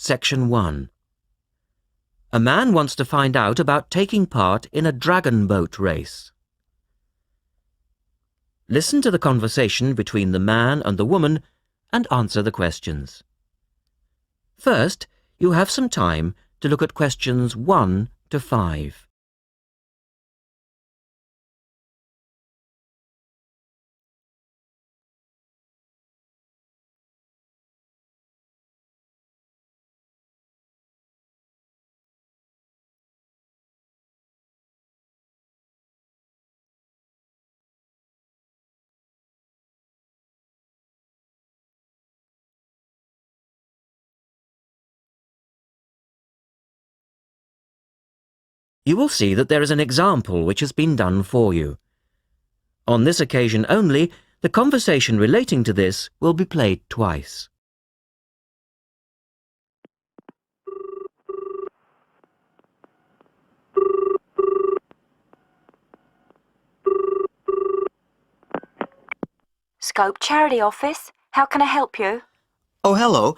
Section 1. A man wants to find out about taking part in a dragon boat race. Listen to the conversation between the man and the woman and answer the questions. First, you have some time to look at questions 1 to 5. You will see that there is an example which has been done for you. On this occasion only, the conversation relating to this will be played twice. Scope Charity Office. How can I help you? Oh, hello.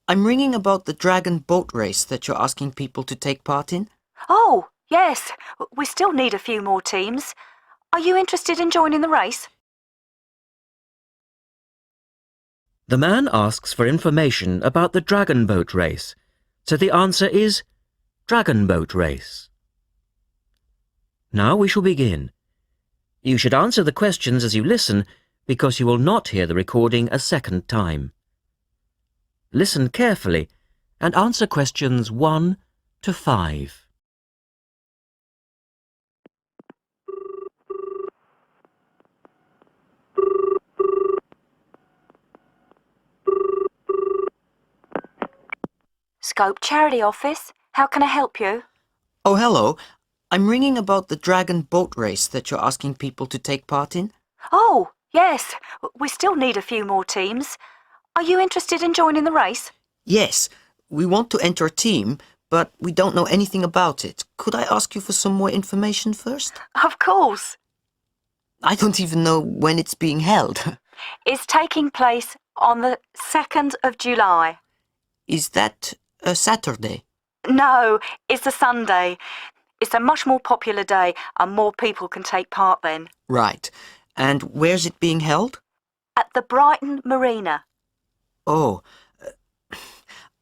I'm ringing about the dragon boat race that you're asking people to take part in. Oh, yes. We still need a few more teams. Are you interested in joining the race? The man asks for information about the dragon boat race, so the answer is dragon boat race. Now we shall begin. You should answer the questions as you listen, because you will not hear the recording a second time. Listen carefully and answer questions 1 to 5. Scope Charity Office. How can I help you? Oh, hello. I'm ringing about the dragon boat race that you're asking people to take part in. Oh, yes. We still need a few more teams. Are you interested in joining the race? Yes, we want to enter a team, but we don't know anything about it. Could I ask you for some more information first? Of course. I don't even know when it's being held. It's taking place on the 2nd of July. Is that a Saturday? No, it's a Sunday. It's a much more popular day and more people can take part then. Right. And where's it being held? At the Brighton Marina. Oh,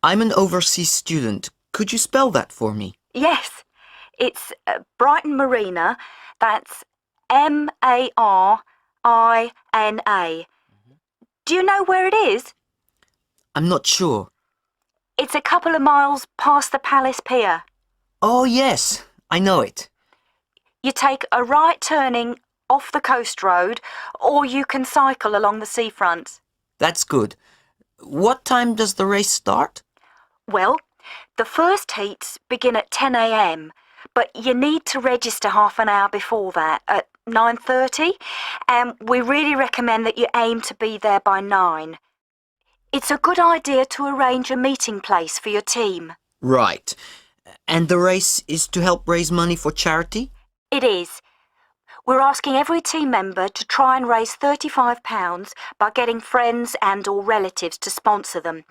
I'm an overseas student. Could you spell that for me? Yes, it's Brighton Marina. That's Marina. Do you know where it is? I'm not sure. It's a couple of miles past the Palace Pier. Oh, yes, I know it. You take a right turning off the coast road, or you can cycle along the seafront. That's good. What time does the race start? Well, the first heats begin at 10 a.m, but you need to register half an hour before that, at 9:30, and we really recommend that you aim to be there by 9. It's a good idea to arrange a meeting place for your team. Right. And the race is to help raise money for charity? It is. We're asking every team member to try and raise £35 by getting friends and/or relatives to sponsor them.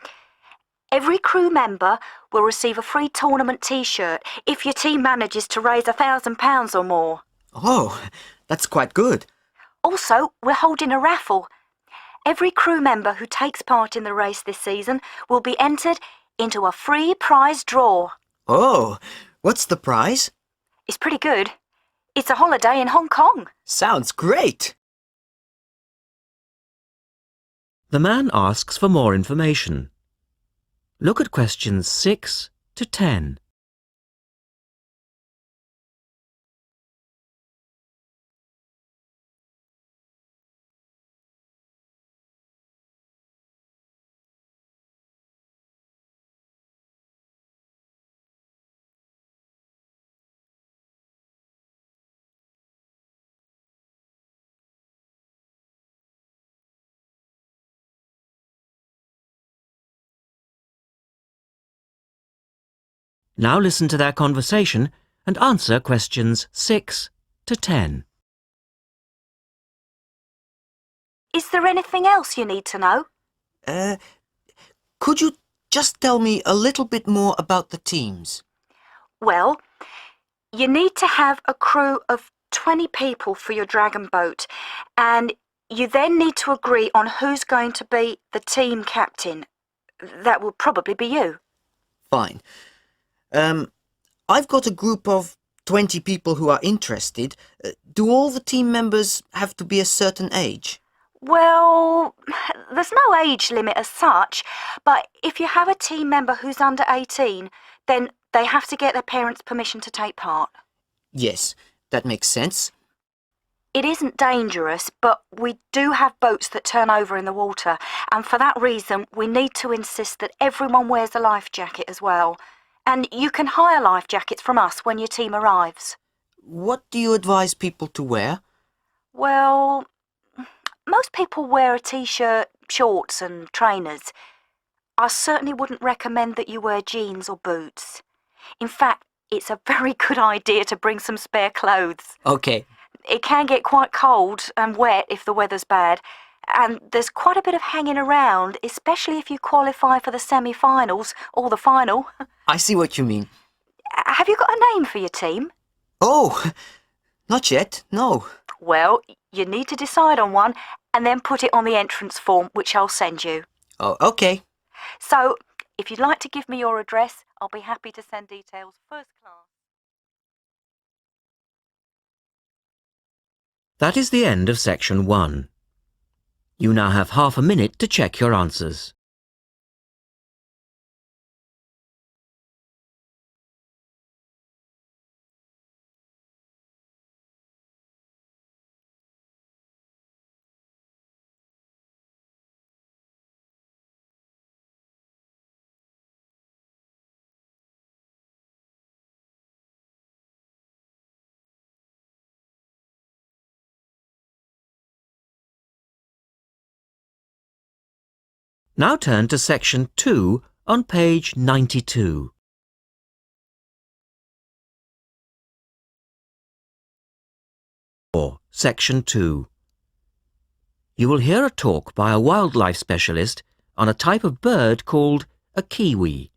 Every crew member will receive a free tournament T-shirt if your team manages to raise £1,000 or more. Oh, that's quite good. Also, we're holding a raffle. Every crew member who takes part in the race this season will be entered into a free prize draw. Oh, what's the prize? It's pretty good. It's a holiday in Hong Kong. Sounds great. The man asks for more information. Look at questions 6 to 10. Now listen to their conversation and answer questions 6 to 10. Is there anything else you need to know? Could you Just tell me a little bit more about the teams. Well, you need to have a crew of 20 people for your dragon boat, and you then need to agree on who's going to be the team captain. That will probably be you. Fine. I've got a group of 20 people who are interested. Do all the team members have to be a certain age? Well, there's no age limit as such, but if you have a team member who's under 18, then they have to get their parents' permission to take part. Yes, that makes sense. It isn't dangerous, but we do have boats that turn over in the water, and for that reason we need to insist that everyone wears a life jacket as well. And you can hire life jackets from us when your team arrives. What do you advise people to wear? Well, most people wear a t-shirt, shorts and trainers. I certainly wouldn't recommend that you wear jeans or boots. In fact, it's a very good idea to bring some spare clothes. Okay. It can get quite cold and wet if the weather's bad, and there's quite a bit of hanging around, especially if you qualify for the semi-finals or the final. I see what you mean. Have you got a name for your team? Oh, not yet, no. Well, you need to decide on one and then put it on the entrance form, which I'll send you. Oh, okay. So, if you'd like to give me your address, I'll be happy to send details first class. That is the end of section 1. You now have half a minute to check your answers. Now turn to section 2 on page 92. Or section 2. You will hear a talk by a wildlife specialist on a type of bird called a kiwi.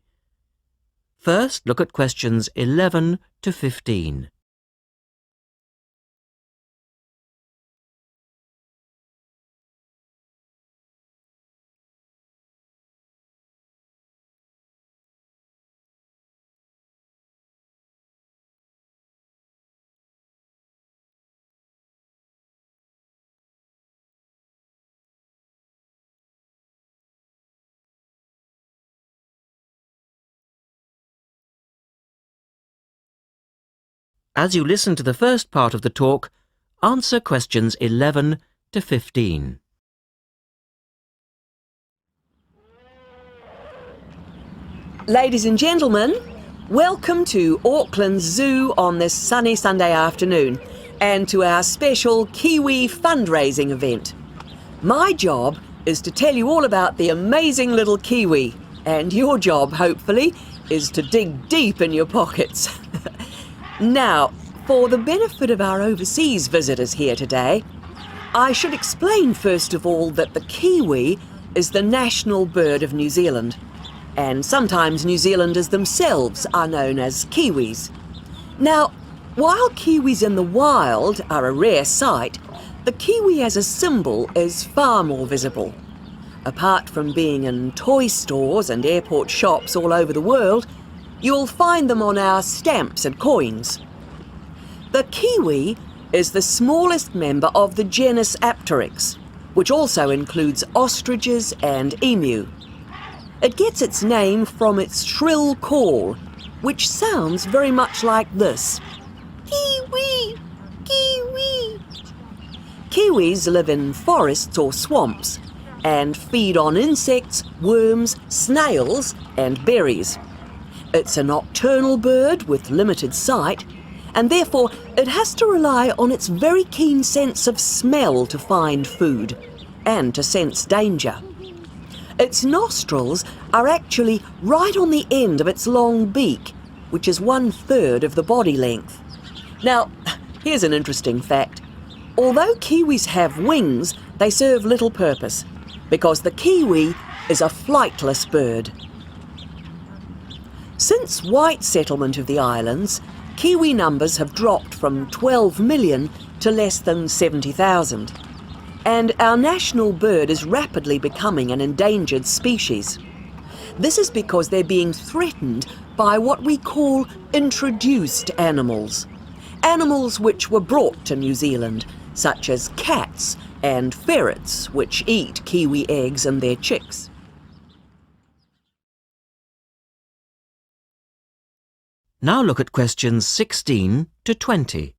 First, look at questions 11 to 15. As you listen to the first part of the talk, answer questions 11 to 15. Ladies and gentlemen, welcome to Auckland Zoo on this sunny Sunday afternoon and to our special Kiwi fundraising event. My job is to tell you all about the amazing little Kiwi, and your job, hopefully, is to dig deep in your pockets. Now, for the benefit of our overseas visitors here today, I should explain first of all that the kiwi is the national bird of New Zealand, and sometimes New Zealanders themselves are known as kiwis. Now, while kiwis in the wild are a rare sight, the kiwi as a symbol is far more visible. Apart from being in toy stores and airport shops all over the world, you'll find them on our stamps and coins. The kiwi is the smallest member of the genus Apteryx, which also includes ostriches and emu. It gets its name from its shrill call, which sounds very much like this. Kiwi! Kiwi! Kiwis live in forests or swamps and feed on insects, worms, snails and berries. It's a nocturnal bird with limited sight, and therefore it has to rely on its very keen sense of smell to find food and to sense danger. Its nostrils are actually right on the end of its long beak, which is 1/3 of the body length. Now, here's an interesting fact. Although kiwis have wings, they serve little purpose, because the kiwi is a flightless bird. Since white settlement of the islands, Kiwi numbers have dropped from 12 million to less than 70,000. And our national bird is rapidly becoming an endangered species. This is because they're being threatened by what we call introduced animals. Animals which were brought to New Zealand, such as cats and ferrets, which eat kiwi eggs and their chicks. Now look at questions 16 to 20.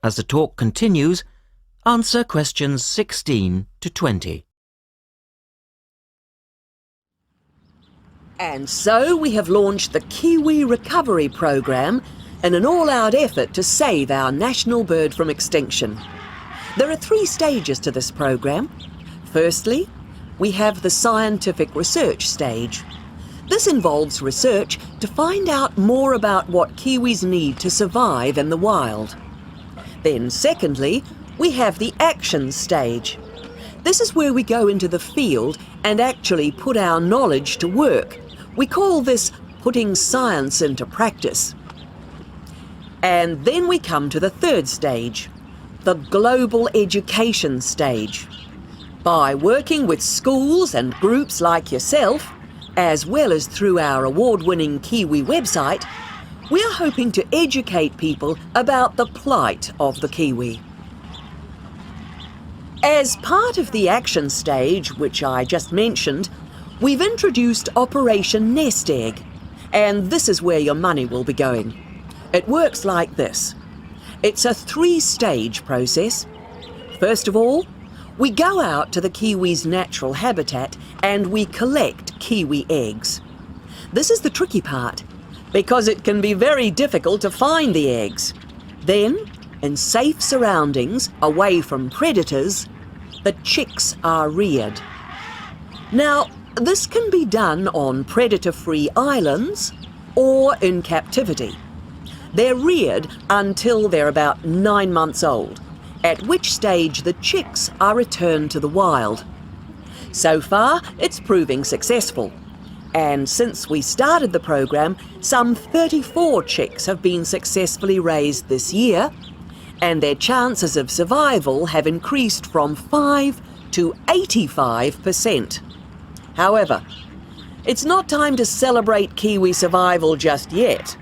As the talk continues, answer questions 16 to 20. And so we have launched the Kiwi Recovery Programme in an all-out effort to save our national bird from extinction. There are 3 stages to this programme. Firstly, we have the scientific research stage. This involves research to find out more about what Kiwis need to survive in the wild. Then secondly, we have the action stage. This is where we go into the field and actually put our knowledge to work. We call this putting science into practice. And then we come to the 3rd stage, the global education stage. By working with schools and groups like yourself, as well as through our award-winning Kiwi website, we are hoping to educate people about the plight of the Kiwi. As part of the action stage, which I just mentioned, we've introduced Operation Nest Egg, and this is where your money will be going. It works like this. It's a 3-stage process. First of all, we go out to the Kiwi's natural habitat and we collect Kiwi eggs. This is the tricky part, because it can be very difficult to find the eggs. Then, in safe surroundings, away from predators, the chicks are reared. Now, this can be done on predator-free islands or in captivity. They're reared until they're about 9 months old, at which stage the chicks are returned to the wild. So far, it's proving successful. And since we started the programme, some 34 chicks have been successfully raised this year, and their chances of survival have increased from 5 to 85%. However, it's not time to celebrate Kiwi survival just yet.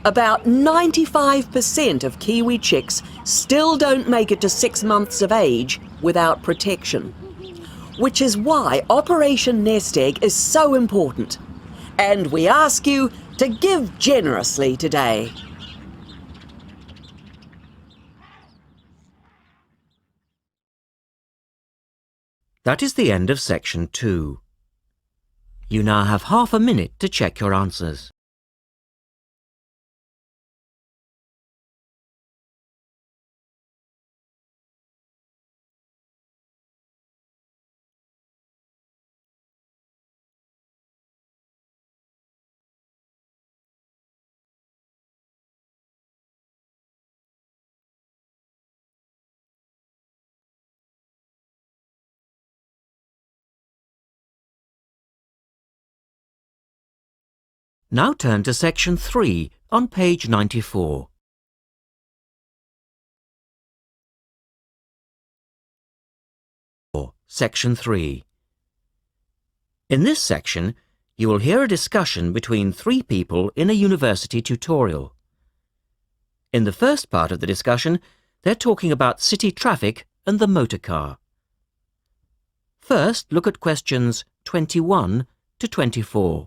About 95% of Kiwi chicks still don't make it to 6 months of age without protection. Which is why Operation Nest Egg is so important. And we ask you to give generously today. That is the end of section 2. You now have half a minute to check your answers. Now turn to section 3 on page 94. Section 3. In this section, you will hear a discussion between 3 people in a university tutorial. In the first part of the discussion, they're talking about city traffic and the motor car. First, look at questions 21 to 24.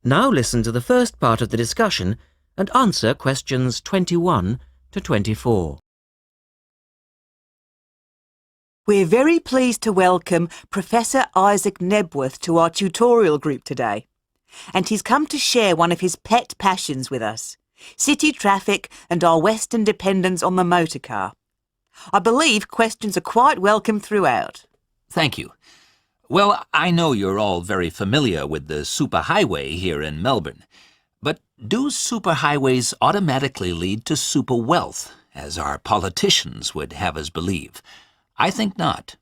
Now listen to the first part of the discussion and answer questions 21 to 24. We're very pleased to welcome Professor Isaac Nebworth to our tutorial group today. And he's come to share one of his pet passions with us, city traffic and our Western dependence on the motor car. I believe questions are quite welcome throughout. Thank you. Well, I know you're all very familiar with the superhighway here in Melbourne. But do superhighways automatically lead to super wealth, as our politicians would have us believe? I think not.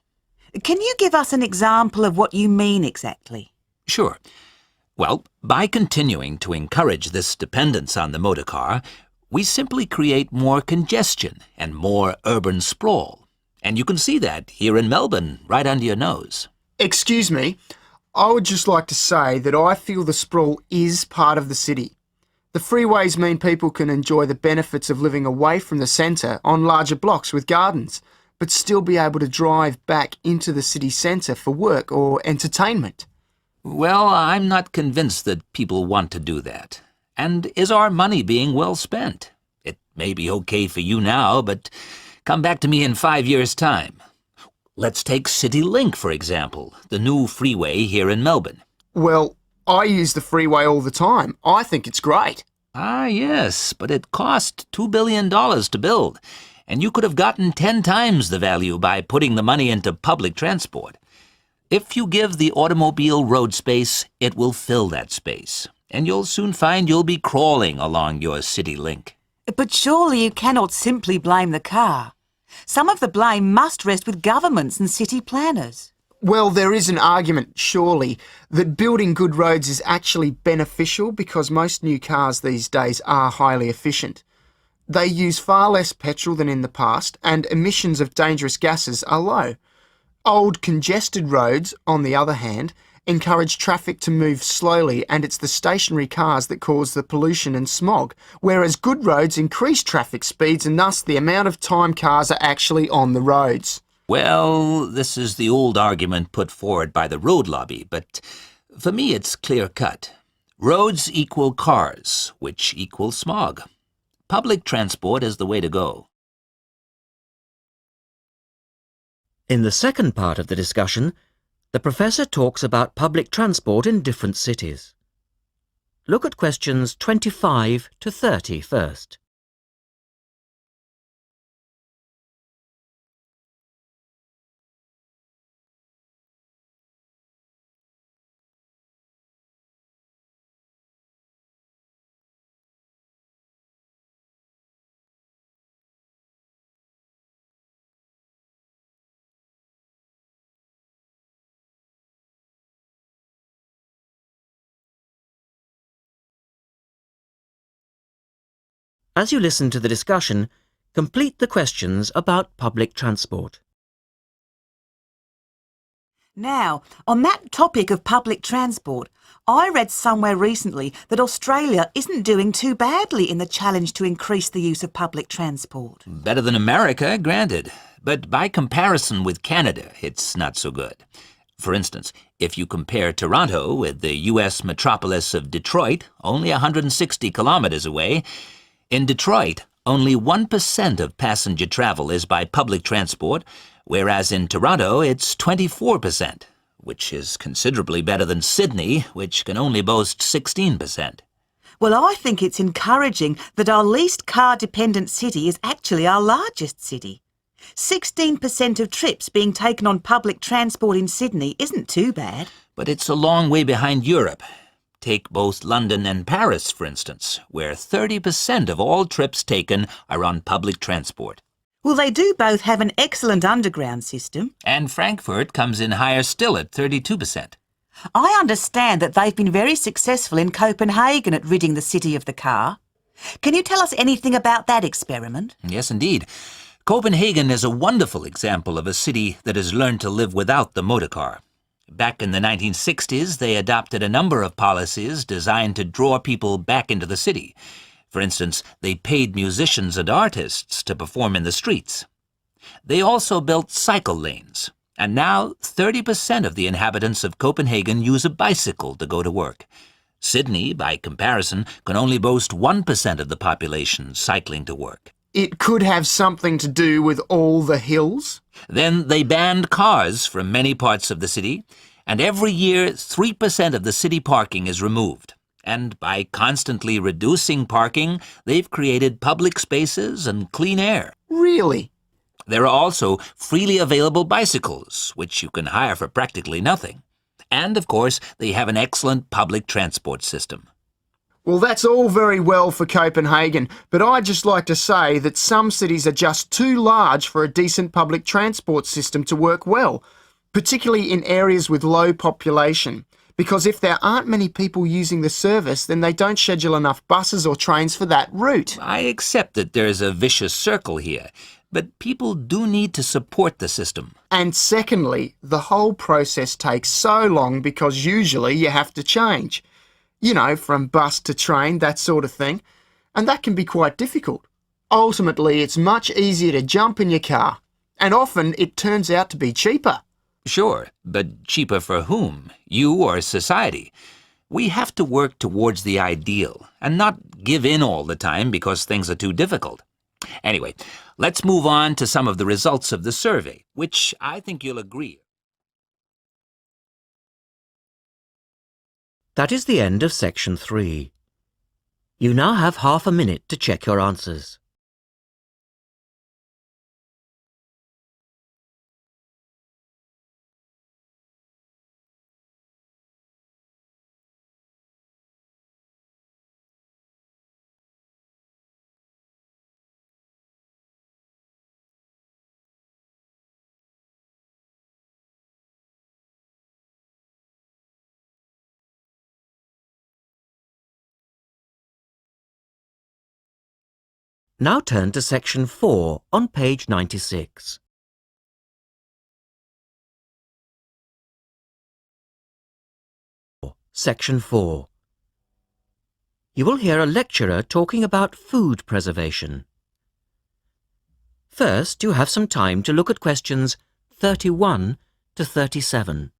Can you give us an example of what you mean exactly? Sure. Well, by continuing to encourage this dependence on the motor car, we simply create more congestion and more urban sprawl. And you can see that here in Melbourne, right under your nose. Excuse me, I would just like to say that I feel the sprawl is part of the city. The freeways mean people can enjoy the benefits of living away from the centre on larger blocks with gardens, but still be able to drive back into the city centre for work or entertainment. Well, I'm not convinced that people want to do that. And is our money being well spent? It may be okay for you now, but come back to me in 5 years' time. Let's take CityLink, for example, the new freeway here in Melbourne. Well, I use the freeway all the time. I think it's great. Ah, yes, but it cost $2 billion to build, and you could have gotten 10 times the value by putting the money into public transport. If you give the automobile road space, it will fill that space, and you'll soon find you'll be crawling along your CityLink. But surely you cannot simply blame the car. Some of the blame must rest with governments and city planners. Well, there is an argument, surely, that building good roads is actually beneficial because most new cars these days are highly efficient. They use far less petrol than in the past, and emissions of dangerous gases are low. Old, congested roads, on the other hand, encourage traffic to move slowly, and it's the stationary cars that cause the pollution and smog, whereas good roads increase traffic speeds and thus the amount of time cars are actually on the roads. Well, this is the old argument put forward by the road lobby, but for me it's clear-cut. Roads equal cars, which equal smog. Public transport is the way to go. In the second part of the discussion, the professor talks about public transport in different cities. Look at questions 25 to 30 first. As you listen to the discussion, complete the questions about public transport. Now, on that topic of public transport, I read somewhere recently that Australia isn't doing too badly in the challenge to increase the use of public transport. Better than America, granted, but by comparison with Canada, it's not so good. For instance, if you compare Toronto with the U.S. metropolis of Detroit, only 160 kilometers away, in Detroit, only 1% of passenger travel is by public transport, whereas in Toronto it's 24%, which is considerably better than Sydney, which can only boast 16%. Well, I think it's encouraging that our least car-dependent city is actually our largest city. 16% of trips being taken on public transport in Sydney isn't too bad. But it's a long way behind Europe. Take both London and Paris, for instance, where 30% of all trips taken are on public transport. Well, they do both have an excellent underground system. And Frankfurt comes in higher still at 32%. I understand that they've been very successful in Copenhagen at ridding the city of the car. Can you tell us anything about that experiment? Yes, indeed. Copenhagen is a wonderful example of a city that has learned to live without the motor car. Back in the 1960s, they adopted a number of policies designed to draw people back into the city. For instance, they paid musicians and artists to perform in the streets. They also built cycle lanes, and now 30% of the inhabitants of Copenhagen use a bicycle to go to work. Sydney, by comparison, can only boast 1% of the population cycling to work. It could have something to do with all the hills? Then they banned cars from many parts of the city, and every year 3% of the city parking is removed. And by constantly reducing parking, they've created public spaces and clean air. Really? There are also freely available bicycles, which you can hire for practically nothing. And, of course, they have an excellent public transport system. Well, that's all very well for Copenhagen, but I'd just like to say that some cities are just too large for a decent public transport system to work well, particularly in areas with low population. Because if there aren't many people using the service, then they don't schedule enough buses or trains for that route. I accept that there's a vicious circle here, but people do need to support the system. And secondly, the whole process takes so long because usually you have to change. You know, from bus to train, that sort of thing. And that can be quite difficult. Ultimately, it's much easier to jump in your car. And often it turns out to be cheaper. Sure, but cheaper for whom? You or society? We have to work towards the ideal and not give in all the time because things are too difficult. Anyway, let's move on to some of the results of the survey, which I think you'll agree. That is the end of section 3. You now have half a minute to check your answers. Now turn to section 4 on page 96. Section 4. You will hear a lecturer talking about food preservation. First, you have some time to look at questions 31 to 37.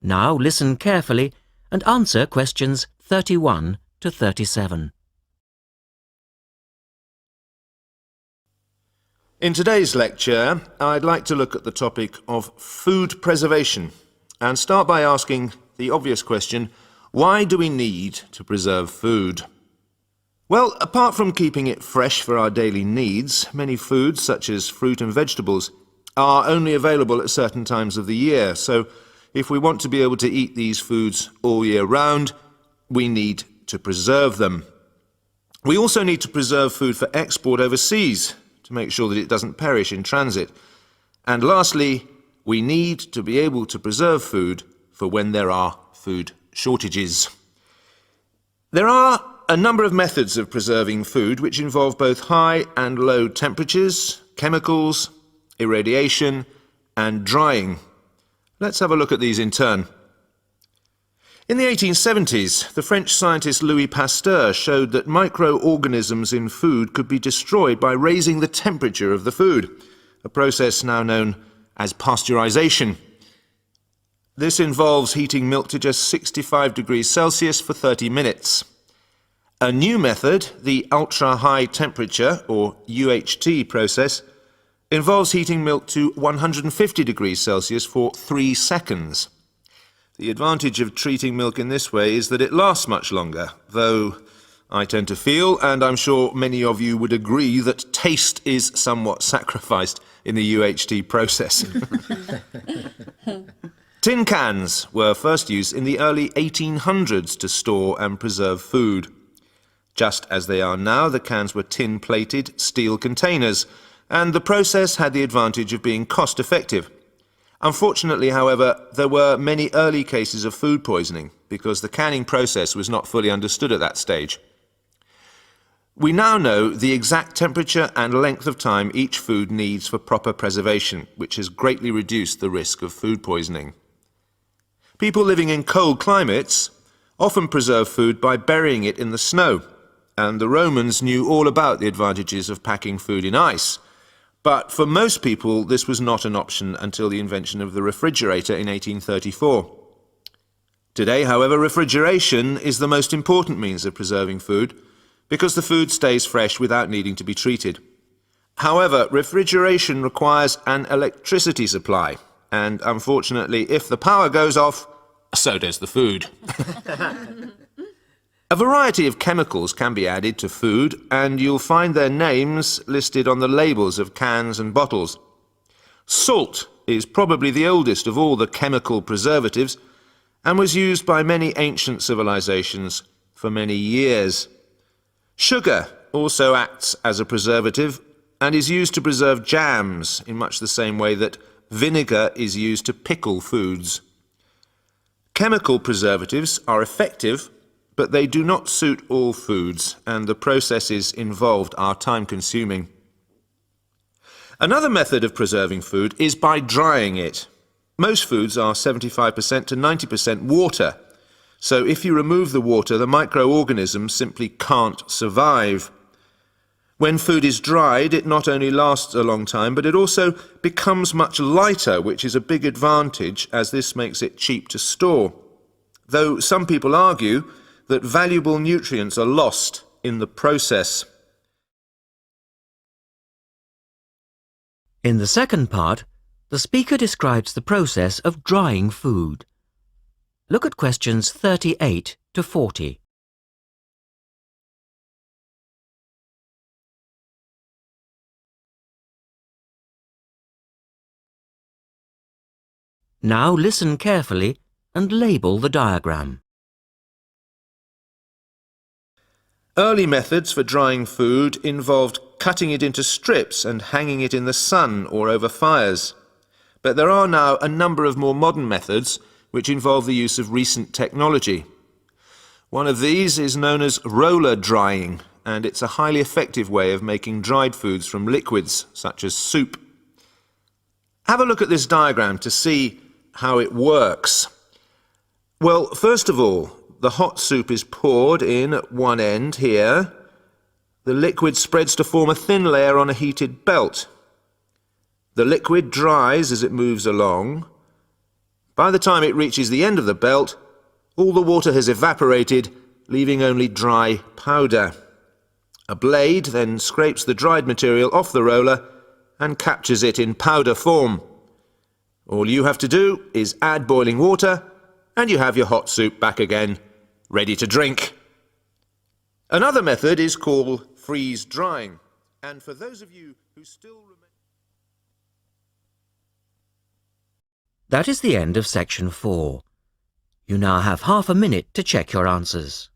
Now listen carefully and answer questions 31 to 37. In today's lecture, I'd like to look at the topic of food preservation and start by asking the obvious question, why do we need to preserve food? Well, apart from keeping it fresh for our daily needs, many foods, such as fruit and vegetables, are only available at certain times of the year, so if we want to be able to eat these foods all year round, we need to preserve them. We also need to preserve food for export overseas to make sure that it doesn't perish in transit. And lastly, we need to be able to preserve food for when there are food shortages. There are a number of methods of preserving food which involve both high and low temperatures, chemicals, irradiation, and drying. Let's have a look at these in turn. In the 1870s, the French scientist Louis Pasteur showed that microorganisms in food could be destroyed by raising the temperature of the food, a process now known as pasteurization. This involves heating milk to just 65 degrees Celsius for 30 minutes. A new method, the ultra-high temperature, or UHT process, involves heating milk to 150 degrees Celsius for 3 seconds. The advantage of treating milk in this way is that it lasts much longer, though I tend to feel, and I'm sure many of you would agree, that taste is somewhat sacrificed in the UHT process. Tin cans were first used in the early 1800s to store and preserve food. Just as they are now, the cans were tin-plated steel containers, and the process had the advantage of being cost-effective. Unfortunately, however, there were many early cases of food poisoning because the canning process was not fully understood at that stage. We now know the exact temperature and length of time each food needs for proper preservation, which has greatly reduced the risk of food poisoning. People living in cold climates often preserve food by burying it in the snow, and the Romans knew all about the advantages of packing food in ice. But for most people, this was not an option until the invention of the refrigerator in 1834. Today, however, refrigeration is the most important means of preserving food, because the food stays fresh without needing to be treated. However, refrigeration requires an electricity supply, and unfortunately, if the power goes off, so does the food. A variety of chemicals can be added to food, and you'll find their names listed on the labels of cans and bottles. Salt is probably the oldest of all the chemical preservatives, and was used by many ancient civilizations for many years. Sugar also acts as a preservative and is used to preserve jams in much the same way that vinegar is used to pickle foods. Chemical preservatives are effective, but they do not suit all foods, and the processes involved are time-consuming. Another method of preserving food is by drying it. Most foods are 75% to 90% water, so if you remove the water, the microorganisms simply can't survive. When food is dried, it not only lasts a long time, but it also becomes much lighter, which is a big advantage, as this makes it cheap to store. Though some people argue that valuable nutrients are lost in the process. In the second part, the speaker describes the process of drying food. Look at questions 38 to 40. Now listen carefully and label the diagram. Early methods for drying food involved cutting it into strips and hanging it in the sun or over fires. But there are now a number of more modern methods which involve the use of recent technology. One of these is known as roller drying, and it's a highly effective way of making dried foods from liquids, such as soup. Have a look at this diagram to see how it works. Well, first of all, the hot soup is poured in at one end here. The liquid spreads to form a thin layer on a heated belt. The liquid dries as it moves along. By the time it reaches the end of the belt, all the water has evaporated, leaving only dry powder. A blade then scrapes the dried material off the roller and captures it in powder form. All you have to do is add boiling water, and you have your hot soup back again, ready to drink. Another method is called freeze drying, and for those of you who still remember... That is the end of section 4. You now have half a minute to check your answers.